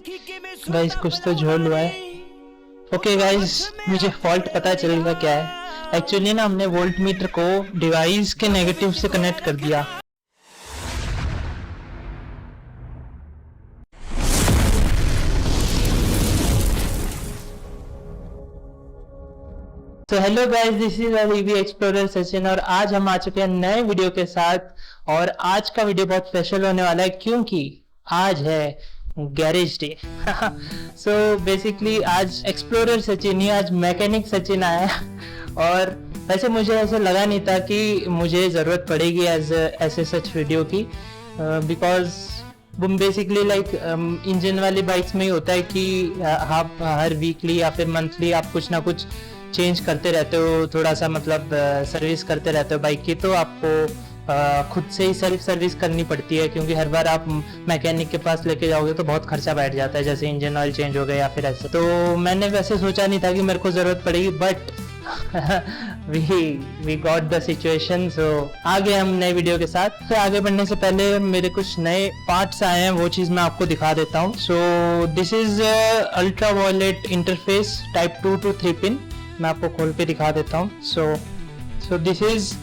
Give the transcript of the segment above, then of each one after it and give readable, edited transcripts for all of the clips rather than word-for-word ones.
Guys कुछ तो झोल हुआ है। ओके गाइस, मुझे फॉल्ट पता चल गया क्या है। एक्चुअली ना हमने वोल्ट मीटर को डिवाइस के नेगेटिव से कनेक्ट कर दिया। तो hello guys, this is EV explorer Sachin और आज हम आ चुके हैं नए वीडियो के साथ। और आज का वीडियो बहुत स्पेशल होने वाला है क्योंकि आज है गैरेज डे। सो बेसिकली आज एक्सप्लोरर सचिन ही, आज मैकेनिक सचिन आया। और वैसे मुझे ऐसा लगा नहीं था कि मुझे ज़रूरत पड़ेगी ऐसे सच वीडियो की, बिकॉज बेसिकली लाइक इंजन वाली बाइक्स में ही होता है कि आप हर वीकली या फिर मंथली आप कुछ ना कुछ चेंज करते रहते हो, थोड़ा सा मतलब सर्विस करते रहते हो बाइक की। तो आपको खुद से ही सेल्फ सर्विस करनी पड़ती है क्योंकि हर बार आप मैकेनिक के पास लेके जाओगे तो बहुत खर्चा बैठ जाता है, जैसे इंजन ऑयल चेंज हो गया या फिर ऐसे। तो मैंने वैसे सोचा नहीं था कि मेरे को ज़रूरत पड़ेगी, but we got the situation. So आगे हम नए वीडियो के साथ। तो आगे बढ़ने से पहले मेरे कुछ नए पार्ट्स आए हैं, वो चीज़ मैं आपको दिखा देता हूँ। So this is ultraviolet interface type 2 to 3 pin. मैं आपको खोल के दिखा देता हूँ। So this is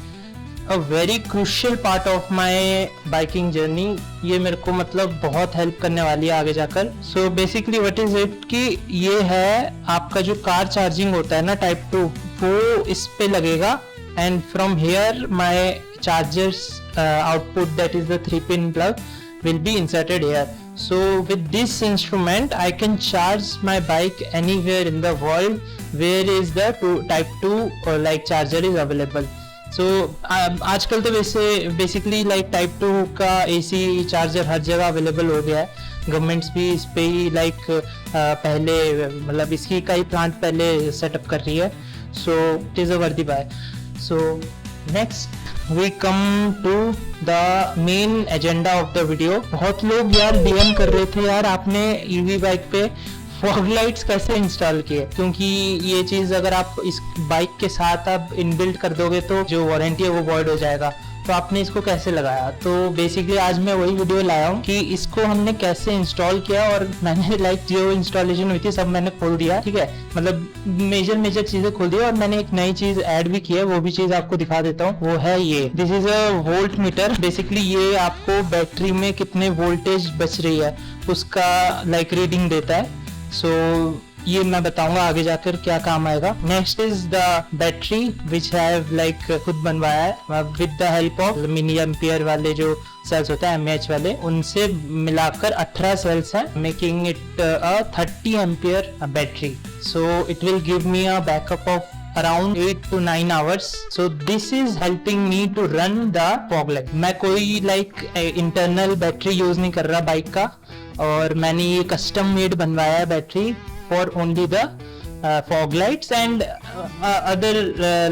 a very crucial part of my biking journey. ये मेरे को मतलब बहुत हेल्प करने वाली है आगे जाकर। So basically what is it कि ये है आपका जो कार चार्जिंग होता है ना टाइप 2, वो इस पे लगेगा। And from here my chargers output that is the 3 pin plug will be inserted here. So with this instrument I can charge my bike anywhere in the world where is the type 2 or like charger is available. So आजकल तो वैसे basically like type 2 का AC charger हर जगह available हो गया है। Governments भी इस पे ही लाइक पहले मतलब इसकी का ही प्लांट पहले सेटअप कर रही है। So it is a worthy buy. So next we come to the main agenda of the video। बहुत लोग यार DM कर रहे थे यार आपने EV बाइक पे फॉग लाइट्स कैसे इंस्टॉल किए, क्योंकि ये चीज़ अगर आप इस बाइक के साथ आप इनबिल्ट कर दोगे तो जो वारंटी है वो वॉइड हो जाएगा। तो आपने इसको कैसे लगाया? तो बेसिकली आज मैं वही वीडियो लाया हूँ कि इसको हमने कैसे इंस्टॉल किया। और मैंने लाइक जो इंस्टॉलेशन हुई थी सब मैंने खोल दिया, ठीक है, मतलब मेजर चीजें खोल दी। और मैंने एक नई चीज ऐड भी की है, वो भी चीज आपको दिखा देता हूँ। वो है ये, this is a volt meter. Basically ये आपको बैटरी में कितने वोल्टेज बच रही है उसका लाइक रीडिंग देता है। सो ये मैं बताऊंगा आगे जाकर क्या काम आएगा। Next is the battery which have like खुद बनवाया है with the help of mini ampere वाले जो सेल्स होता है MAH वाले, उनसे मिलाकर 18 सेल्स हैं, making it a 30 ampere battery. So it will give me a backup of around 8 to 9 hours. So this is helping me to run the fog light. मैं कोई like internal बैटरी यूज नहीं कर रहा bike का, और मैंने ये custom made बनवाया है battery for only the fog lights and other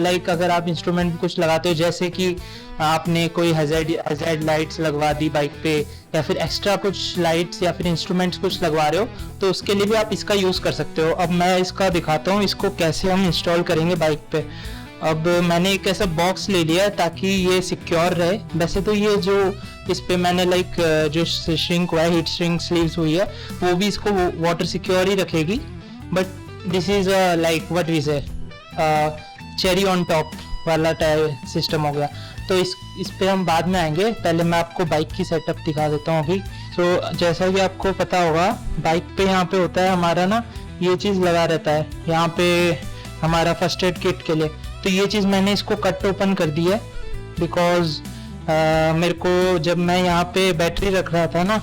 like अगर आप इंस्ट्रूमेंट कुछ लगाते हो, जैसे कि आपने कोई हैज़ार्ड लाइट्स लगवा दी बाइक पे या फिर एक्स्ट्रा कुछ लाइट्स या फिर इंस्ट्रूमेंट्स कुछ लगवा रहे हो, तो उसके लिए भी आप इसका यूज़ कर सकते हो। अब मैं इसका दिखाता हूँ इसको कैसे हम इंस्टॉल करेंगे बाइक पे। अब मैंने एक ऐसा बॉक्स ले लिया है ताकि ये सिक्योर रहे। वैसे तो ये जो इस पे मैंने लाइक जो श्रिंक हुआ है, हीट श्रिंक स्लीव्स हुई है, वो भी इसको वाटर सिक्योर ही रखेगी। But this is like what we say cherry on top वाला टाइप सिस्टम हो गया। तो इस पे हम बाद में आएंगे, पहले मैं आपको बाइक की सेटअप दिखा देता हूँ अभी। तो जैसा कि आपको पता होगा बाइक पे यहाँ पे होता है हमारा ना, ये चीज़ लगा रहता है यहाँ पे हमारा फर्स्ट एड किट के लिए। तो ये चीज़ मैंने इसको कट ओपन कर दी है बिकॉज मेरे को जब मैं यहाँ पे बैटरी रख रहा था ना,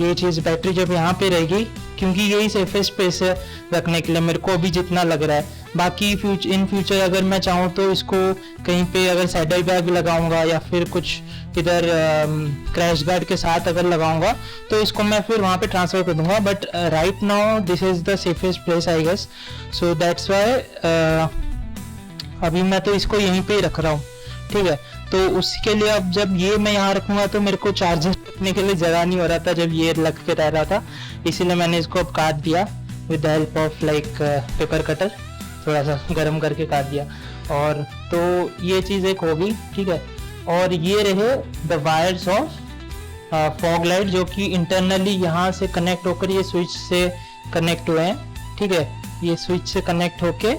ये चीज़ बैटरी जब यहाँ पे रहेगी, क्योंकि यही सेफेस्ट स्पेस है रखने के लिए मेरे को अभी जितना लग रहा है। बाकी इन फ्यूचर अगर मैं चाहूँ तो इसको कहीं पे अगर सैडल बैग लगाऊंगा या फिर कुछ इधर क्रैश गार्ड के साथ अगर लगाऊंगा तो इसको मैं फिर वहाँ पे ट्रांसफ़र कर दूंगा। But right now this is the safest place I guess. So that's why अभी मैं तो इसको यहीं पे ही रख रहा हूँ, ठीक है। तो उसके लिए अब जब ये मैं यहाँ रखूँगा तो मेरे को चार्जर रखने के लिए जगह नहीं हो रहा था जब ये लग के रह रहा था, इसीलिए मैंने इसको अब काट दिया with the help of like paper cutter, थोड़ा सा गर्म करके काट दिया। और तो ये चीज़ एक होगी, ठीक है। और ये रहे the wires of fog light जो कि इंटरनली यहाँ से कनेक्ट होकर ये स्विच से कनेक्ट हुए हैं, ठीक है। ये स्विच से कनेक्ट होके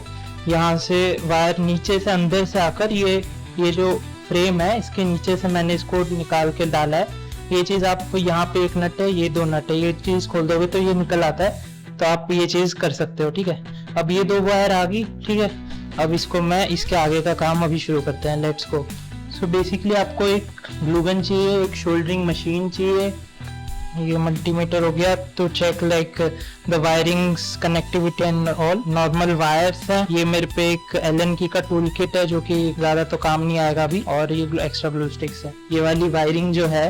यहाँ से वायर नीचे से अंदर से आकर ये जो फ्रेम है इसके नीचे से मैंने इसको निकाल के डाला है। ये चीज़ आप यहाँ पे एक नट है, ये 2 नट है, ये चीज़ खोल दोगे तो ये निकल आता है, तो आप ये चीज़ कर सकते हो, ठीक है। अब ये 2 वायर आ गई, ठीक है। अब इसको मैं इसके आगे का काम अभी शुरू करते हैं, लेट्स गो। सो बेसिकली आपको एक ग्लू गन चाहिए, एक शोल्डरिंग मशीन चाहिए, ये मल्टीमीटर हो गया तो check like the wirings connectivity and all. Normal wires है, ये मेरे पे एक एलन की का टूल किट है जो कि ज़्यादा तो काम नहीं आएगा अभी, और ये एक्स्ट्रा ग्लू स्टिक्स है। ये वाली वायरिंग जो है,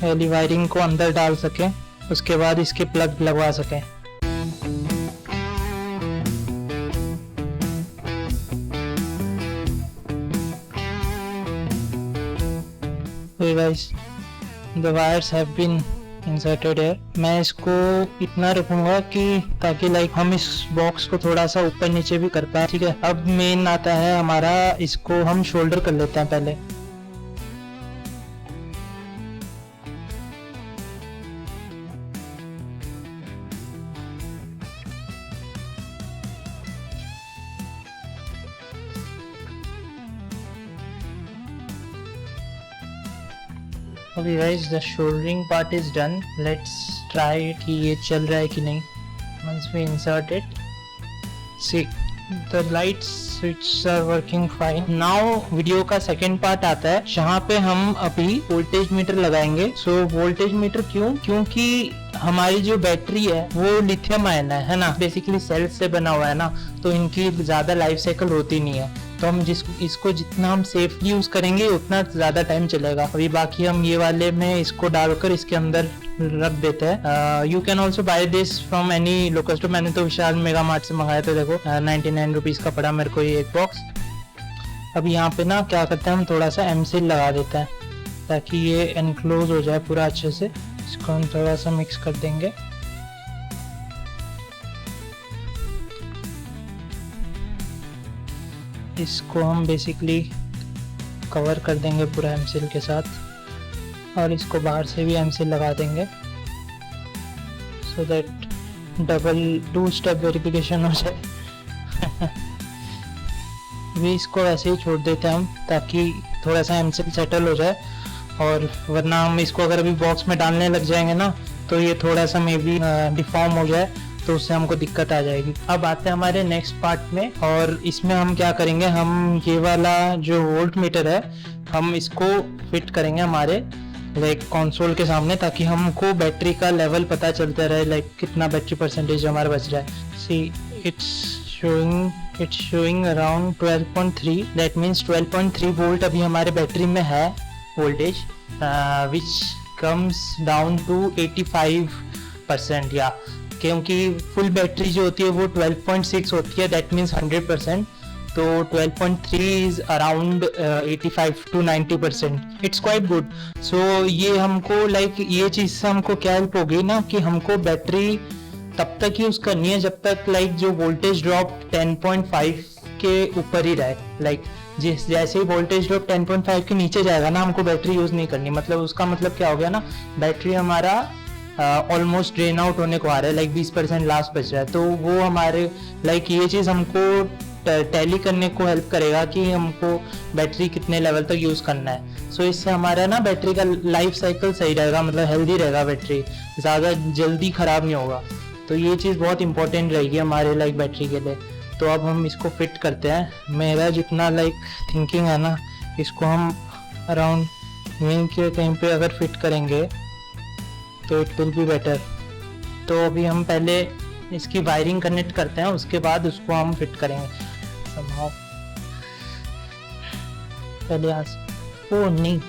वाली वायरिंग को अंदर डाल सकें, उसके बाद इसके प्लग लगवा सकें। Guys the wires have been inserted है। मैं इसको इतना रखूंगा कि ताकि लाइक हम इस बॉक्स को थोड़ा सा ऊपर नीचे भी कर पाए, ठीक है। अब मेन आता है हमारा, इसको हम शोल्डर कर लेते हैं पहले। Okay guys, the shouldering part is done. Let's try it कि ये चल रहा है कि नहीं। Once we insert it, see the lights switches are working fine. Now video का सेकेंड पार्ट आता है जहाँ पे हम अभी वोल्टेज मीटर लगाएंगे। सो वोल्टेज मीटर क्योंकि हमारी जो बैटरी है वो लिथियम आयन है ना, बेसिकली सेल से बना हुआ है ना, तो इनकी ज़्यादा लाइफ साइकिल होती नहीं है। तो हम इसको जितना हम सेफली यूज़ करेंगे उतना ज़्यादा टाइम चलेगा। अभी बाकी हम ये वाले में इसको डालकर इसके अंदर रख देते हैं। You can also buy this from any local store. मैंने तो विशाल मेगा मार्ट से मंगाया, तो देखो 99 रुपीज़ का पड़ा मेरे को ये एक बॉक्स। अब यहाँ पे ना क्या करते हैं, हम थोड़ा सा एमसील लगा देते हैं ताकि ये एनक्लोज हो जाए पूरा अच्छे से। इसको हम थोड़ा सा मिक्स कर देंगे। इसको हम बेसिकली कवर कर देंगे पूरा एमसील के साथ, और इसको बाहर से भी एमसील लगा देंगे so that double 2 step verification हो जाए। भी इसको वैसे ही छोड़ देते हैं हम ताकि थोड़ा सा एमसील सेटल हो जाए, और वरना हम इसको अगर अभी बॉक्स में डालने लग जाएंगे ना तो ये थोड़ा सा मे बी डिफॉर्म हो जाए, तो उससे हमको दिक्कत आ जाएगी। अब आते हैं हमारे नेक्स्ट पार्ट में, और इसमें हम क्या करेंगे, हम ये वाला जो वोल्ट मीटर है हम इसको फिट करेंगे हमारे लाइक कंसोल के सामने, ताकि हमको बैटरी का लेवल पता चलता रहे, लाइक कितना बैटरी परसेंटेज हमारा बच रहा है। See it's showing around 12.3, that means 12.3 volt अभी हमारे बैटरी में है voltage, which comes down to 85% या, क्योंकि फुल बैटरी जो होती है वो 12.6 होती है, दैट मीन्स 100%, तो 12.3 is around 85 to 90%। It's quite good. So ये हमको लाइक ये चीज़ से हमको क्या हेल्प होगी ना कि हमको बैटरी तब तक यूज़ करनी है जब तक लाइक जो वोल्टेज ड्रॉप 10.5 के ऊपर ही रहे। लाइक जैसे ही वोल्टेज ड्रॉप 10.5 के नीचे जाएगा ना, हमको बैटरी यूज़ नहीं करनी। मतलब उसका मतलब क्या हो गया ना, बैटरी हमारा ऑलमोस्ट ड्रेन आउट होने को आ रहा है, लाइक 20% लास्ट बच रहा है। तो वो हमारे लाइक ये चीज़ हमको टैली करने को हेल्प करेगा कि हमको बैटरी कितने लेवल तक यूज़ करना है। सो इससे हमारा ना बैटरी का लाइफ साइकिल सही रहेगा, मतलब हेल्दी रहेगा, बैटरी ज़्यादा जल्दी ख़राब नहीं होगा। तो ये चीज़ बहुत इंपॉर्टेंट रहेगी हमारे लाइक बैटरी के लिए। तो अब हम इसको फिट करते हैं। मेरा जितना लाइक थिंकिंग है ना, इसको हम अराउंड मेन के कहीं पे अगर फिट करेंगे तो इट विल बी बेटर। तो अभी हम पहले इसकी वायरिंग कनेक्ट करते हैं, उसके बाद उसको हम फिट करेंगे somehow। पहले यहाँ से ओ नहीं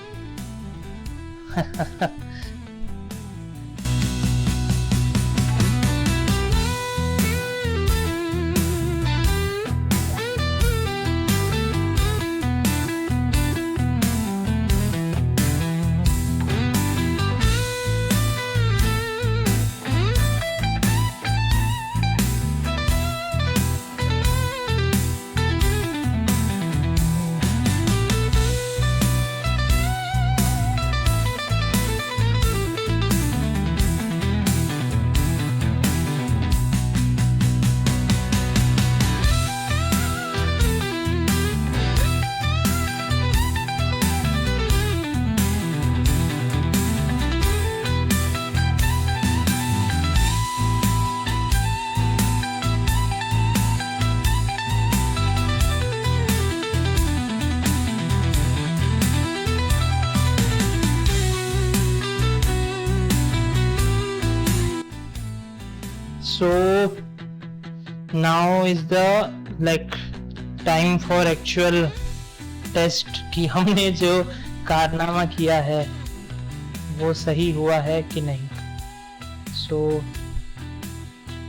So now is the like time for actual test कि हमने जो कारनामा किया है वो सही हुआ है कि नहीं। So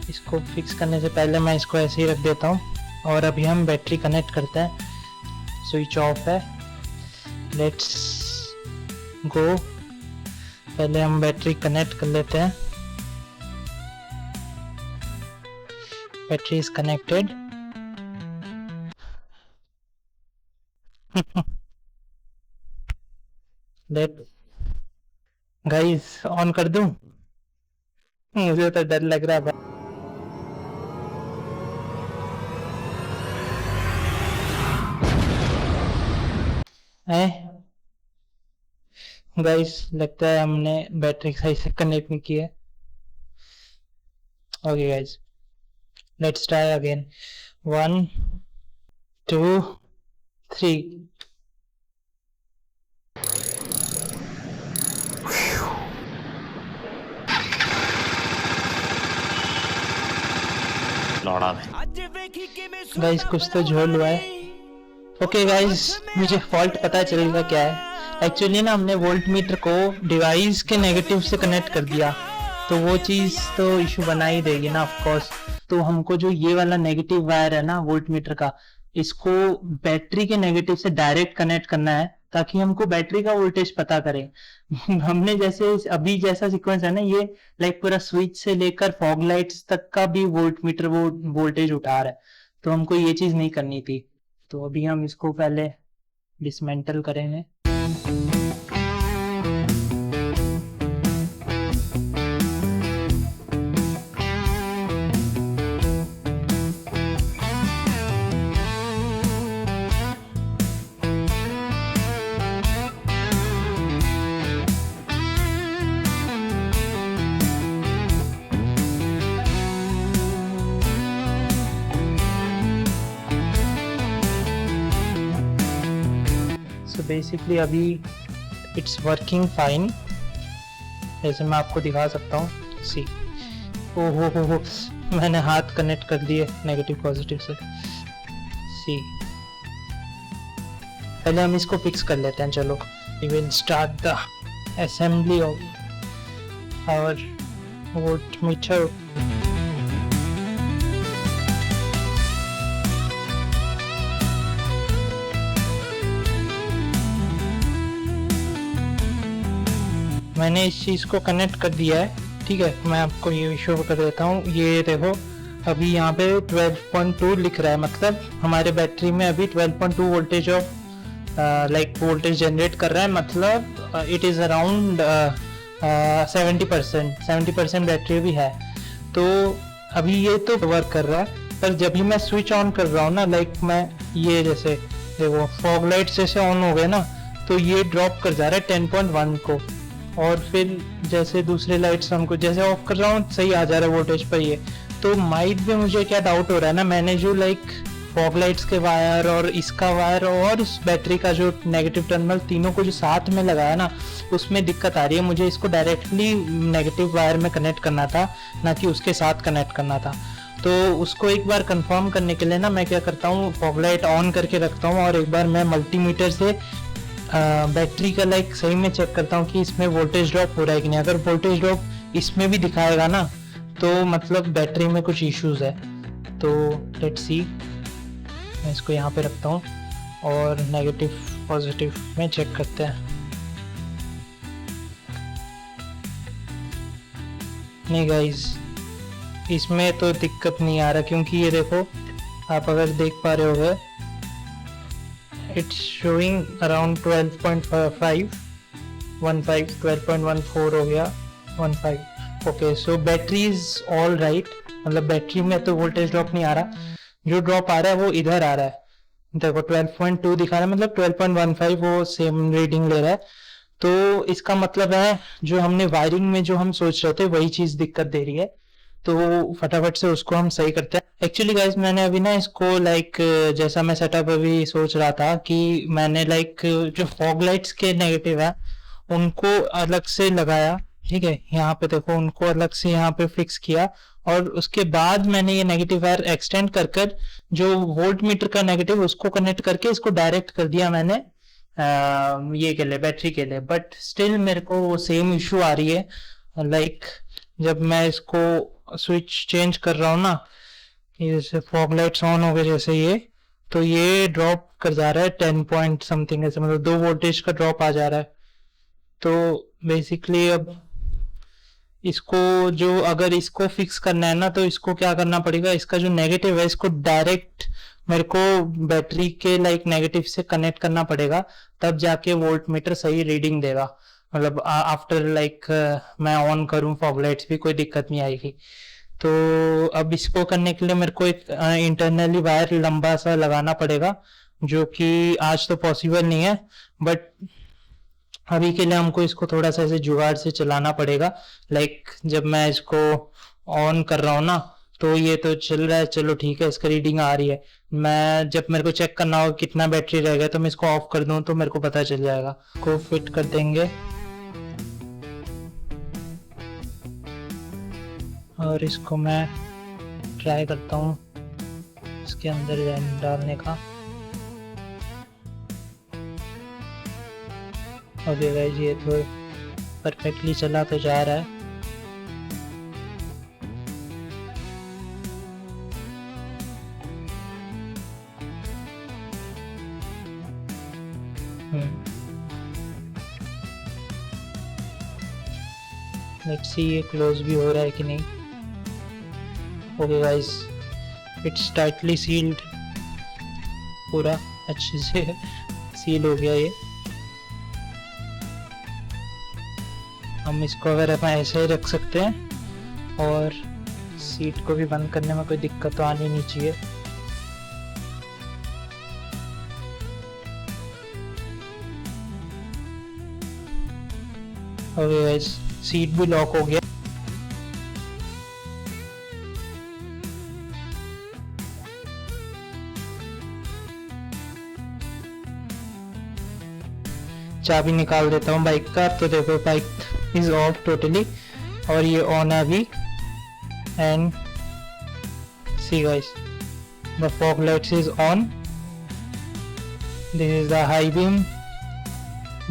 इसको फिक्स करने से पहले मैं इसको ऐसे ही रख देता हूँ और अभी हम बैटरी कनेक्ट करते हैं। स्विच ऑफ है, लेट्स गो। पहले हम बैटरी कनेक्ट कर लेते हैं। Battery is connected. Let guys on कर दूं? मुझे तो डर लग रहा है। गाइस लगता है हमने बैटरी सही से कनेक्ट नहीं किया है। Okay guys, let's try again. 1 2 3। Guys कुछ तो झोल हुआ है। ओके गाइस, मुझे फॉल्ट पता चलेगा क्या है। एक्चुअली ना हमने वोल्ट मीटर को डिवाइस के नेगेटिव से कनेक्ट कर दिया, तो वो चीज़ तो इशू बना ही देगी ना ऑफ कोर्स। तो हमको जो ये वाला नेगेटिव वायर है ना वोल्ट मीटर का, इसको बैटरी के नेगेटिव से डायरेक्ट कनेक्ट करना है ताकि हमको बैटरी का वोल्टेज पता करें। हमने जैसे अभी जैसा सीक्वेंस है ना, ये लाइक पूरा स्विच से लेकर फॉग लाइट्स तक का भी वोल्ट मीटर वो वोल्टेज उठा रहा है, तो हमको ये चीज नहीं करनी थी। तो अभी हम इसको पहले डिसमेंटल करेंगे। बेसिकली अभी इट्स वर्किंग फाइन, जैसे मैं आपको दिखा सकता हूँ। सी हो मैंने हाथ कनेक्ट कर दिए नेगेटिव पॉजिटिव से। सी पहले हम इसको फिक्स कर लेते हैं। चलो we will start the assembly of our voltmeter. मैंने इस चीज़ को कनेक्ट कर दिया है, ठीक है। मैं आपको ये शो कर देता हूँ। ये देखो अभी यहाँ पे 12.2 लिख रहा है, मतलब हमारे बैटरी में अभी 12.2 voltage of like voltage generate कर रहा है, मतलब इट इज़ अराउंड 70% बैटरी भी है। तो अभी ये तो वर्क कर रहा है, पर जब भी मैं स्विच ऑन कर रहा हूँ ना, लाइक मैं ये जैसे देखो फॉग लाइट जैसे ऑन हो गए ना, तो ये ड्रॉप कर जा रहा है 10.1 को। और फिर जैसे दूसरे लाइट्स हमको जैसे ऑफ कर रहा हूँ सही आ जा रहा है वोल्टेज पर ये। तो माइट में मुझे क्या डाउट हो रहा है ना, मैंने जो लाइक फॉग लाइट्स के वायर और इसका वायर और इस बैटरी का जो नेगेटिव टर्मिनल तीनों को जो साथ में लगाया ना, उसमें दिक्कत आ रही है। मुझे इसको डायरेक्टली नेगेटिव वायर में कनेक्ट करना था, ना कि उसके साथ कनेक्ट करना था। तो उसको एक बार कंफर्म करने के लिए ना मैं क्या करता हूँ, फॉग लाइट ऑन करके रखता हूँ और एक बार मैं मल्टीमीटर से बैटरी का लाइक सही में चेक करता हूँ कि इसमें वोल्टेज ड्रॉप हो रहा है कि नहीं। अगर वोल्टेज ड्रॉप इसमें भी दिखाएगा ना, तो मतलब बैटरी में कुछ इश्यूज है। तो लेट्स सी, मैं इसको यहाँ पे रखता हूँ और नेगेटिव पॉजिटिव में चेक करते हैं। नहीं गाइस, इसमें तो दिक्कत नहीं आ रहा, क्योंकि ये देखो आप अगर देख पा रहे होगे, it's showing around 12.5 12.14 हो गया 15। Okay, so battery is all right, मतलब बैटरी में तो वोल्टेज ड्रॉप नहीं आ रहा। जो ड्रॉप आ रहा है वो इधर आ रहा है, देखो 12.2 दिखा रहा है, मतलब 12.15 वो सेम रीडिंग ले रहा है। तो इसका मतलब है जो हमने वायरिंग में जो हम सोच रहे थे वही चीज दिक्कत दे रही है। तो फटाफट से उसको हम सही करते हैं। एक्चुअली गाइज मैंने अभी ना इसको लाइक जैसा मैं सेटअप अभी सोच रहा था कि मैंने लाइक जो फॉग लाइट्स के नेगेटिव है उनको अलग से लगाया, ठीक है, यहाँ पे देखो उनको अलग से यहाँ पे फिक्स किया, और उसके बाद मैंने ये नेगेटिव वायर एक्सटेंड कर कर जो वोल्ट मीटर का नेगेटिव उसको कनेक्ट करके इसको डायरेक्ट कर दिया मैंने ये के लिए, बैटरी के लिए। बट स्टिल मेरे को वो सेम इशू आ रही है, लाइक जब मैं इसको स्विच चेंज कर रहा हूँ ना, जैसे फॉग लाइट्स ऑन हो गए जैसे ये, तो ये ड्रॉप कर जा रहा है 10 पॉइंट समथिंग ऐसे, मतलब 2 वोल्टेज का ड्रॉप आ जा रहा है। तो बेसिकली अब इसको जो अगर इसको फिक्स करना है ना, तो इसको क्या करना पड़ेगा, इसका जो नेगेटिव है इसको डायरेक्ट मेरे को बैटरी के लाइक नेगेटिव से कनेक्ट करना पड़ेगा, तब जाके वोल्ट मीटर सही रीडिंग देगा। मतलब आफ्टर लाइक मैं ऑन करूं फॉग लाइट्स भी कोई दिक्कत नहीं आएगी। तो अब इसको करने के लिए मेरे को एक इंटरनली वायर लंबा सा लगाना पड़ेगा, जो कि आज तो पॉसिबल नहीं है, बट अभी के लिए हमको इसको थोड़ा सा ऐसे जुगाड़ से चलाना पड़ेगा। लाइक जब मैं इसको ऑन कर रहा हूँ ना, तो ये तो चल रहा है, चलो ठीक है, इसका रीडिंग आ रही है। मैं जब मेरे को चेक करना होगा कितना बैटरी रह गया, तो मैं इसको ऑफ कर दूं तो मेरे को पता चल जाएगा। को फिट कर देंगे और इसको मैं ट्राई करता हूँ इसके अंदर डालने का। ओके गाइस, ये तो परफेक्टली चला तो जा रहा है। लेट्स सी ये क्लोज भी हो रहा है कि नहीं। Okay guys, it's tightly sealed, पूरा अच्छे से सील हो गया ये। हम इसको अगर अपन ऐसे ही रख सकते हैं, और सीट को भी बंद करने में कोई दिक्कत तो आनी नहीं चाहिए। ओके गाइस, सीट भी लॉक हो गया। चाबी निकाल देता हूँ बाइक का। तो देखो बाइक इज ऑफ टोटली, और ये ऑन है अभी। And see guys, the fog lights is on. This is the high beam,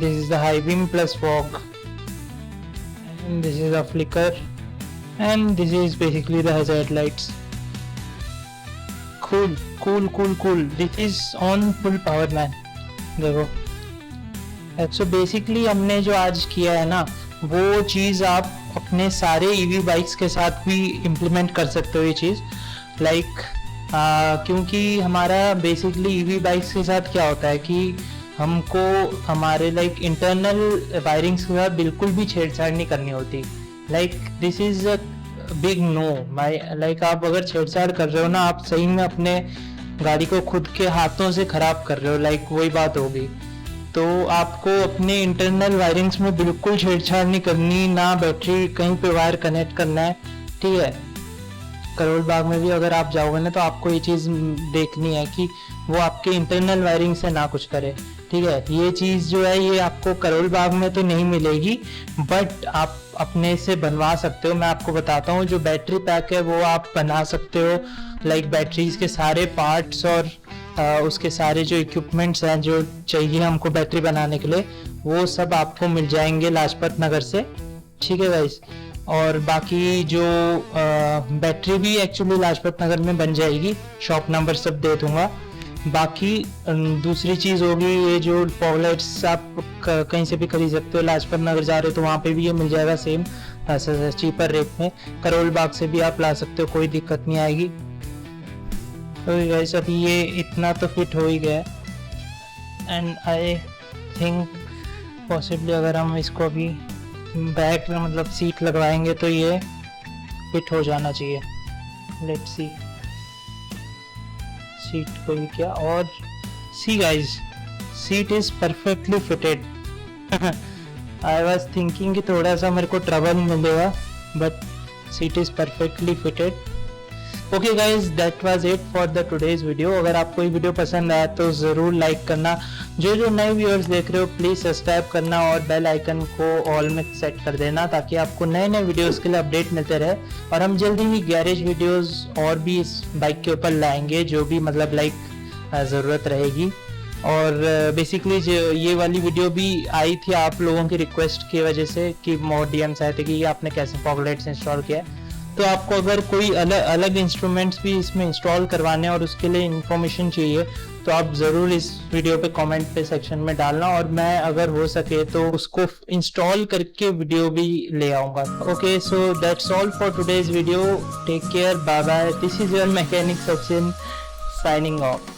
this is the high beam plus fog, and this is a flicker, and this is basically the hazard lights. Cool, cool, cool, cool. This is on full power man. देखो, so basically हमने जो आज किया है ना, वो चीज़ आप अपने सारे EV बाइक्स के साथ भी इम्प्लीमेंट कर सकते हो ये चीज़। लाइक क्योंकि हमारा बेसिकली EV बाइक्स के साथ क्या होता है कि हमको हमारे लाइक इंटरनल वायरिंग्स के साथ बिल्कुल भी छेड़छाड़ नहीं करनी होती। Like this is a big know my, like आप अगर छेड़छाड़ कर रहे हो ना, आप सही में अपने गाड़ी को खुद के हाथों से खराब कर रहे हो, लाइक वही बात होगी। तो आपको अपने इंटरनल वायरिंग्स में बिल्कुल छेड़छाड़ नहीं करनी, ना बैटरी कहीं पे वायर कनेक्ट करना है, ठीक है। करोल बाग में भी अगर आप जाओगे ना, तो आपको ये चीज़ देखनी है कि वो आपके इंटरनल वायरिंग से ना कुछ करे, ठीक है। ये चीज़ जो है ये आपको करोल बाग में तो नहीं मिलेगी, बट आप अपने से बनवा सकते हो। मैं आपको बताता हूँ, जो बैटरी पैक है वो आप बना सकते हो। लाइक बैटरीज के सारे पार्ट्स और उसके सारे जो इक्विपमेंट्स हैं जो चाहिए हमको बैटरी बनाने के लिए, वो सब आपको मिल जाएंगे लाजपत नगर से, ठीक है गाइस। और बाकी जो बैटरी भी एक्चुअली लाजपत नगर में बन जाएगी, शॉप नंबर सब दे दूंगा। बाकी दूसरी चीज़ होगी, ये जो फॉग लाइट्स आप कहीं से भी खरीद सकते हो, लाजपत नगर जा रहे हो तो वहाँ पे भी ये मिल जाएगा सेम चीपर रेट में। करोल बाग से भी आप ला सकते हो, कोई दिक्कत नहीं आएगी। तो गाइस अभी ये इतना तो फिट हो ही गया है, एंड आई थिंक पॉसिबली अगर हम इसको अभी बैक में मतलब सीट लगवाएंगे तो ये फिट हो जाना चाहिए। लेट्स सी सीट को भी क्या, और see guys, seat is perfectly fitted. I was thinking कि थोड़ा सा मेरे को ट्रबल मिलेगा, but seat is perfectly fitted. Okay guys, that was it for the today's video. अगर आपको ये वीडियो पसंद आया तो ज़रूर लाइक करना, जो नए व्यूअर्स देख रहे हो प्लीज़ सब्सक्राइब करना और बेल आइकन को ऑल में सेट कर देना, ताकि आपको नए नए वीडियोस के लिए अपडेट मिलते रहे। और हम जल्दी ही गैरेज वीडियोस और भी इस बाइक के ऊपर लाएंगे, जो भी मतलब लाइक ज़रूरत रहेगी। और बेसिकली जो ये वाली वीडियो भी आई थी आप लोगों की रिक्वेस्ट की वजह से, कि मोर DMs आए थे कि आपने कैसे फॉगलाइट्स इंस्टॉल किया है। तो आपको अगर कोई अलग इंस्ट्रूमेंट्स भी इसमें इंस्टॉल करवाने और उसके लिए इंफॉर्मेशन चाहिए तो आप ज़रूर इस वीडियो पे कमेंट पे सेक्शन में डालना, और मैं अगर हो सके तो उसको इंस्टॉल करके वीडियो भी ले आऊँगा। Okay, so that's all for today's video. Take care, bye bye. This is your mechanic Sachin signing of.